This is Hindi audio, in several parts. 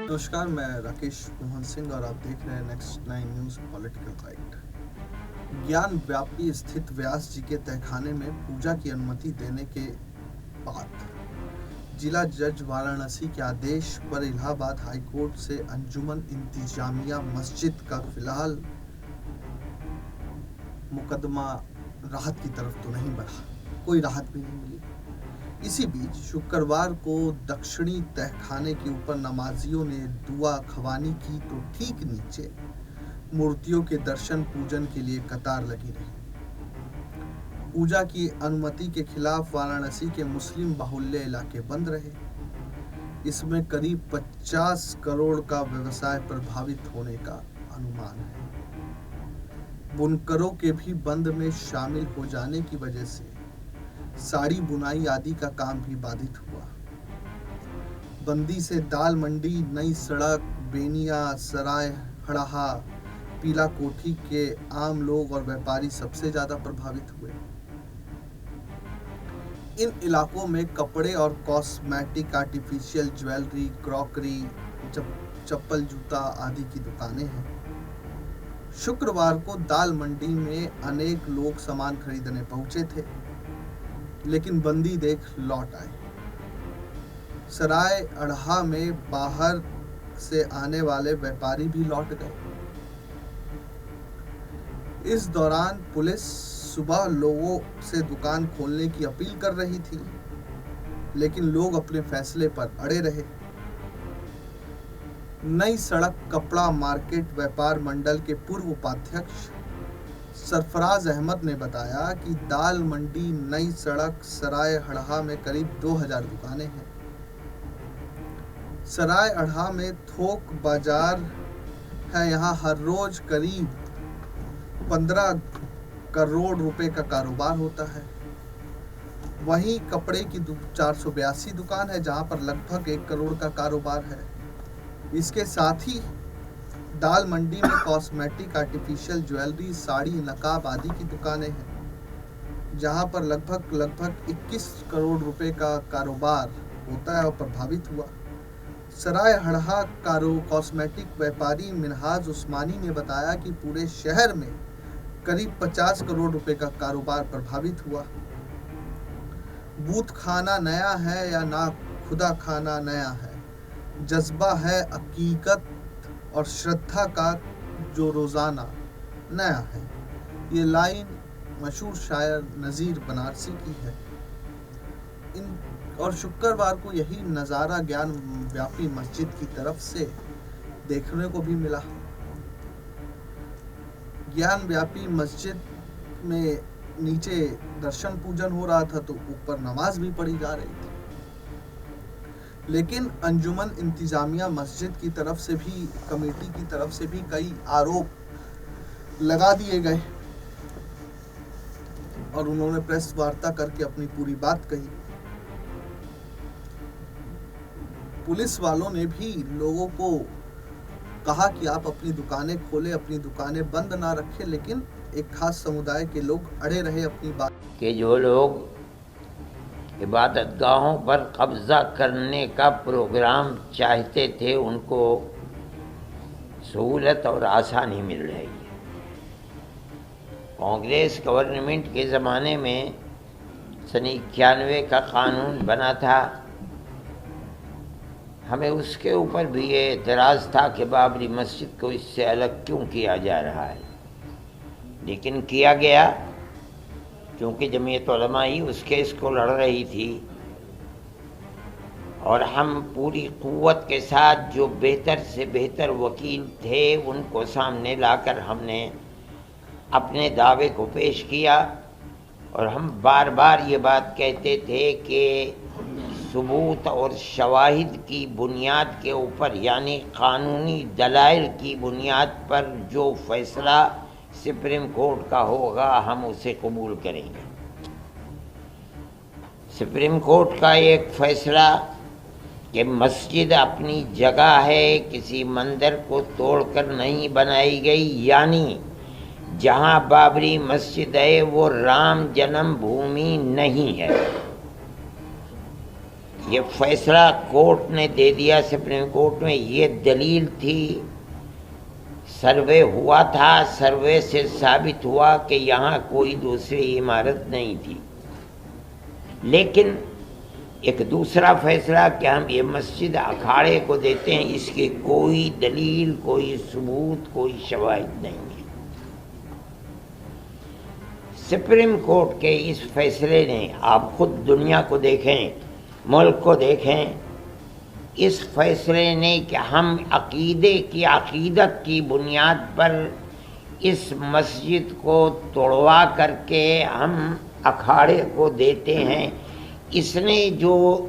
नमस्कार, मैं राकेश मोहन सिंह और आप देख रहे हैं next nine news political right. ज्ञान व्यापी स्थित व्यास जी के तहखाने में पूजा की अनुमति देने के बाद जिला जज वाराणसी के आदेश पर इलाहाबाद हाईकोर्ट से अंजुमन इंतजामिया मस्जिद का फिलहाल मुकदमा राहत की तरफ तो नहीं बढ़ा, कोई राहत भी नहीं मिली। इसी बीच शुक्रवार को दक्षिणी तहखाने के ऊपर नमाजियों ने दुआ खवानी की तो ठीक नीचे मूर्तियों के दर्शन पूजन के लिए कतार लगी रही। पूजा की अनुमति के खिलाफ वाराणसी के मुस्लिम बाहुल्य इलाके बंद रहे। इसमें करीब 50 करोड़ का व्यवसाय प्रभावित होने का अनुमान है। बुनकरों के भी बंद में शामिल हो जाने की वजह से साड़ी बुनाई आदि का काम भी बाधित हुआ। बंदी से दाल मंडी, नई सड़क, बेनिया, सराय हड़ाहा, पीला कोठी के आम लोग और व्यापारी सबसे ज्यादा प्रभावित हुए। इन इलाकों में कपड़े और कॉस्मेटिक, आर्टिफिशियल ज्वेलरी, क्रॉकरी, चप्पल, जूता आदि की दुकानें हैं। शुक्रवार को दाल मंडी में अनेक लोग सामान खरीदने पहुंचे थे, लेकिन बंदी देख लौट आए। सराय अढ़ा में बाहर से आने वाले व्यापारी भी लौट गए। इस दौरान पुलिस सुबह लोगों से दुकान खोलने की अपील कर रही थी, लेकिन लोग अपने फैसले पर अड़े रहे। नई सड़क कपड़ा मार्केट व्यापार मंडल के पूर्व उपाध्यक्ष सरफराज अहमद ने बताया कि दाल मंडी, नई सड़क, सराय अढ़ा में करीब 2000 दुकानें हैं। सराय अढ़ा में थोक बाजार है। यहाँ हर रोज करीब 15 करोड़ रुपए का कारोबार होता है। वहीं कपड़े की 482 दुकान है, जहां पर लगभग 1 करोड़ का कारोबार है। इसके साथ ही दाल मंडी में कॉस्मेटिक, आर्टिफिशियल ज्वेलरी, साड़ी, नकाब आदि की दुकानें हैं, जहां पर लगभग 21 करोड़ रुपए का कारोबार होता है और प्रभावित हुआ। सराय हड़हा कॉस्मेटिक व्यापारी मिनहाज उस्मानी ने बताया कि पूरे शहर में करीब 50 करोड़ रुपए का कारोबार प्रभावित हुआ। बूथ खाना नया है या ना खुदा खाना नया है, जज्बा है हकीकत और श्रद्धा का जो रोजाना नया है। ये लाइन मशहूर शायर नज़ीर बनारसी की है। और शुक्रवार को यही नज़ारा ज्ञान व्यापी मस्जिद की तरफ से देखने को भी मिला। ज्ञान व्यापी मस्जिद में नीचे दर्शन पूजन हो रहा था तो ऊपर नमाज भी पढ़ी जा रही थी, लेकिन अंजुमन इंतजामिया मस्जिद की तरफ से भी, कमेटी की तरफ से भी कई आरोप लगा दिए गए और उन्होंने प्रेस वार्ता करके अपनी पूरी बात कही। पुलिस वालों ने भी लोगों को कहा कि आप अपनी दुकानें खोलें, अपनी दुकानें बंद ना रखें, लेकिन एक खास समुदाय के लोग अड़े रहे अपनी बात कि जो लोग इबादतगाहों पर कब्जा करने का प्रोग्राम चाहते थे उनको सहूलत और आसानी मिल रही है। कांग्रेस गवर्नमेंट के ज़माने में सन 91 का कानून बना था। हमें उसके ऊपर भी ये एतराज़ था कि बाबरी मस्जिद को इससे अलग क्यों किया जा रहा है, लेकिन किया गया क्योंकि जमीयत उलमा ही उस केस को लड़ रही थी और हम पूरी क़ुव्वत के साथ जो बेहतर से बेहतर वकील थे उनको सामने लाकर हमने अपने दावे को पेश किया। और हम बार बार ये बात कहते थे कि सबूत और शवाहिद की बुनियाद के ऊपर, यानी कानूनी दलाइल की बुनियाद पर जो फैसला सुप्रीम कोर्ट का होगा हम उसे कबूल करेंगे। सुप्रीम कोर्ट का एक फैसला कि मस्जिद अपनी जगह है, किसी मंदिर को तोड़कर नहीं बनाई गई, यानी जहाँ बाबरी मस्जिद है वो राम जन्मभूमि नहीं है। ये फैसला कोर्ट ने दे दिया सुप्रीम कोर्ट में, ये दलील थी, सर्वे हुआ था, सर्वे से साबित हुआ कि यहाँ कोई दूसरी इमारत नहीं थी। लेकिन एक दूसरा फैसला कि हम ये मस्जिद अखाड़े को देते हैं, इसकी कोई दलील, कोई सबूत, कोई शवाहिद नहीं है। सुप्रीम कोर्ट के इस फैसले ने, आप खुद दुनिया को देखें, मुल्क को देखें, इस फैसले ने कि हम अकीदत की बुनियाद पर इस मस्जिद को तोड़वा करके हम अखाड़े को देते हैं, इसने जो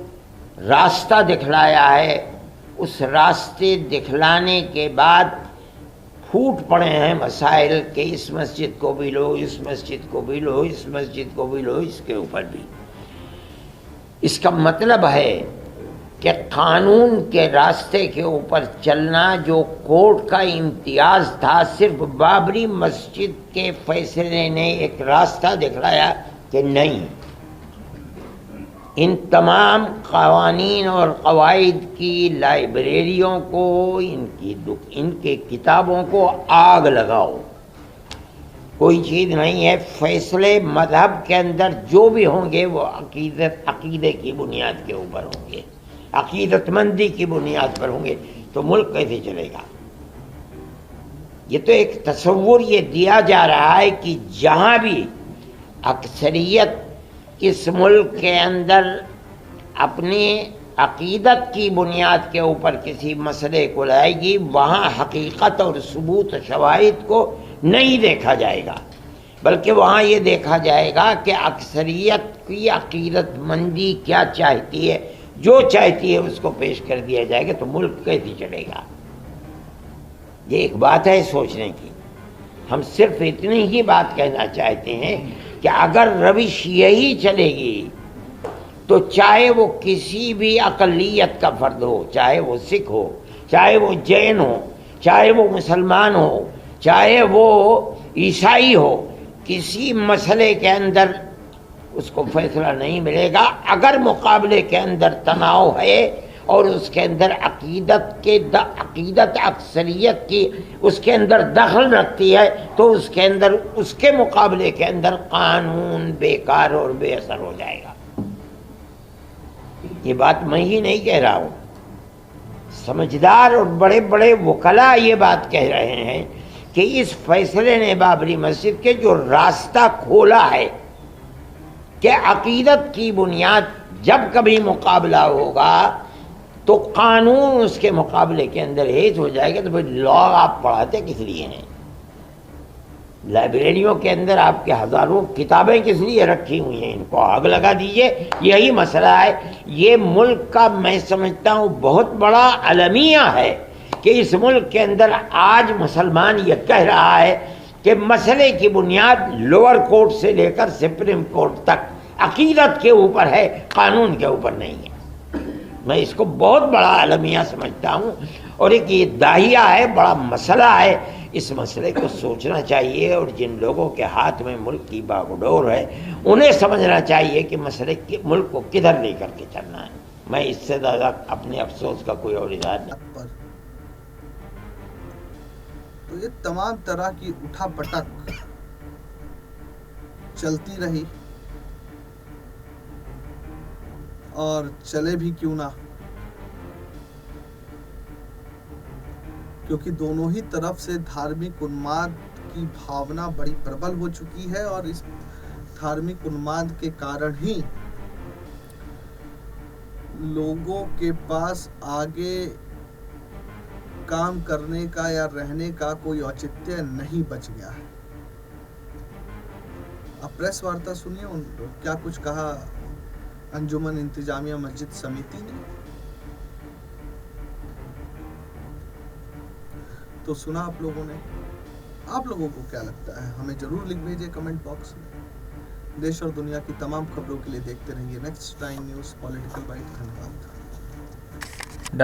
रास्ता दिखलाया है, उस रास्ते दिखलाने के बाद फूट पड़े हैं मसाइल कि इस मस्जिद को भी लो, इस मस्जिद को भी लो, इस मस्जिद को भी लो, इसके ऊपर भी। इसका मतलब है कि कानून के रास्ते के ऊपर चलना जो कोर्ट का इम्तियाज था, सिर्फ बाबरी मस्जिद के फैसले ने एक रास्ता दिखलाया कि नहीं, इन तमाम क़वानीन और क़वाइद की लाइब्रेरियों को, इनके किताबों को आग लगाओ। कोई चीज़ नहीं है, फैसले मज़हब के अंदर जो भी होंगे वो अकीदे की बुनियाद के ऊपर होंगे, अकीदतमंदी की बुनियाद पर होंगे, तो मुल्क कैसे चलेगा? ये तो एक तस्वुर ये दिया जा रहा है कि जहाँ भी अक्सरियत इस मुल्क के अंदर अपनी अकीदत की बुनियाद के ऊपर किसी मसले को लाएगी, वहाँ हकीकत और सबूत शवाहिद को नहीं देखा जाएगा, बल्कि वहाँ ये देखा जाएगा कि अक्सरियत की अकीदतमंदी क्या चाहती है, जो चाहती है उसको पेश कर दिया जाएगा, तो मुल्क कैसे चलेगा? ये एक बात है सोचने की। हम सिर्फ इतनी ही बात कहना चाहते हैं कि अगर रविश यही चलेगी तो चाहे वो किसी भी अक़लियत का फ़र्द हो, चाहे वो सिख हो, चाहे वो जैन हो, चाहे वो मुसलमान हो, चाहे वो ईसाई हो, किसी मसले के अंदर उसको फैसला नहीं मिलेगा। अगर मुकाबले के अंदर तनाव है और उसके अंदर अकीदत अक्सरियत की उसके अंदर दखल रखती है, तो उसके अंदर, उसके मुकाबले के अंदर कानून बेकार और बेअसर हो जाएगा। ये बात मैं ही नहीं कह रहा हूँ, समझदार और बड़े बड़े वकला ये बात कह रहे हैं कि इस फैसले ने बाबरी मस्जिद के जो रास्ता खोला है कि अकीदत की बुनियाद जब कभी मुकाबला होगा तो कानून उसके मुकाबले के अंदर हेज हो जाएगा, तो फिर लॉ आप पढ़ाते किस लिए हैं? लाइब्रेरियों के अंदर आपके हज़ारों किताबें किस लिए रखी हुई हैं? इनको आग लगा दीजिए, यही मसला है। ये मुल्क का, मैं समझता हूँ, बहुत बड़ा अलमिया है कि इस मुल्क के अंदर आज मुसलमान ये कह रहा है कि मसले की बुनियाद लोअर कोर्ट से लेकर सुप्रीम कोर्ट तक अकीदत के ऊपर है, कानून के ऊपर नहीं है। मैं इसको बहुत बड़ा अलमिया समझता हूँ और एक ये दाहिया है, बड़ा मसला है। इस मसले को सोचना चाहिए और जिन लोगों के हाथ में मुल्क की बागडोर है उन्हें समझना चाहिए कि मसले मुल्क को किधर लेकर के चलना है। मैं इससे ज़्यादा अपने अफसोस का कोई और इज़हार नहीं। तो ये तमाम तरह की उठापटक चलती रही और चले भी क्यों ना, क्योंकि दोनों ही तरफ से धार्मिक उन्माद की भावना बड़ी प्रबल हो चुकी है और इस धार्मिक उन्माद के कारण ही लोगों के पास आगे काम करने का या रहने का कोई औचित्य नहीं बच गया है। अब प्रेस वार्ता सुनिए, क्या कुछ कहा अंजुमन इंतजामिया मस्जिद समिति ने। तो सुना आप लोगों ने, आप लोगों को क्या लगता है हमें जरूर लिख भेजिए कमेंट बॉक्स में। देश और दुनिया की तमाम खबरों के लिए देखते रहिए next time news political byte. धन्यवाद।